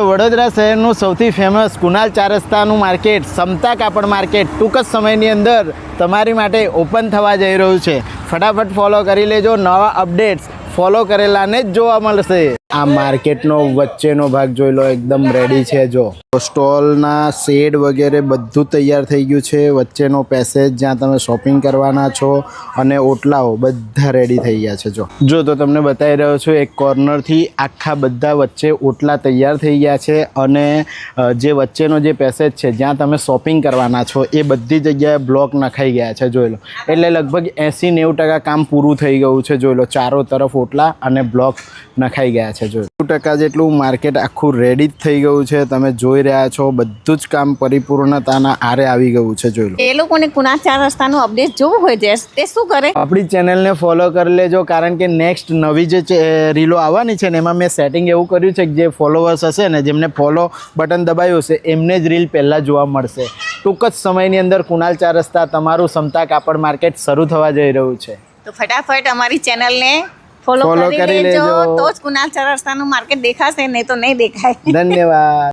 તો વડોદરા શહેરનું સૌથી ફેમસ કુનાલ ચાર રસ્તાનું માર્કેટ સમતા કાપડ માર્કેટ ટૂંક જ સમયની અંદર તમારી માટે ઓપન થવા જઈ રહ્યું છે. ફટાફટ ફોલો કરી લેજો. નવા અપડેટ્સ ફોલો કરેલાને જ જોવા મળશે. આ માર્કેટનો વચ્ચેનો ભાગ જોઈ લો, એકદમ રેડી છે. જો સ્ટોલના શેડ વગેરે બધું તૈયાર થઈ ગયું છે. વચ્ચેનો પેસેજ જ્યાં તમે શોપિંગ કરવાના છો અને ઓટલાઓ બધા રેડી થઈ ગયા છે. જો તો તમને બતાવી રહ્યો છું, એક કોર્નરથી આખા બધા વચ્ચે ઓટલા તૈયાર થઈ ગયા છે અને જે વચ્ચેનો જે પેસેજ છે જ્યાં તમે શોપિંગ કરવાના છો એ બધી જગ્યાએ બ્લોક નખાઈ ગયા છે. જોઈ લો, એટલે લગભગ 80-90% કામ પૂરું થઈ ગયું છે. જોઈ લો, ચારો તરફ ઓટલા અને બ્લોક નખાઈ ગયા છે. જો 90% જેટલું માર્કેટ આખું રેડી જ થઈ ગયું છે. તમે જોઈ રહ્યા છો, બધું જ કામ પરિપૂર્ણતાના આરે આવી ગયું છે. જોઈ લો, એ લોકોને કુનાલ ચાર રસ્તાનું અપડેટ જોવું હોય છે તે શું કરે? આપણી ચેનલને ફોલો કરી લેજો, કારણ કે નેક્સ્ટ નવી જે રીલો આવવાની છે ને એમાં મેં સેટિંગ એવું કર્યું છે કે જે ફોલોવર્સ હશે ને, જેમને ફોલો બટન દબાવ્યું હશે એમને જ રીલ પહેલાં જોવા મળશે. ટૂંક જ સમયની અંદર કુનાલ ચાર રસ્તા તમારું સમતા કાપડ માર્કેટ શરૂ થવા જઈ રહ્યું છે. તો ફટાફટ અમારી ચેનલને ફોલો કરી લેજો, તો જ કુનાલ ચાર રસ્તાનું માર્કેટ દેખાશે, નહીં તો નહીં દેખાય. ધન્યવાદ.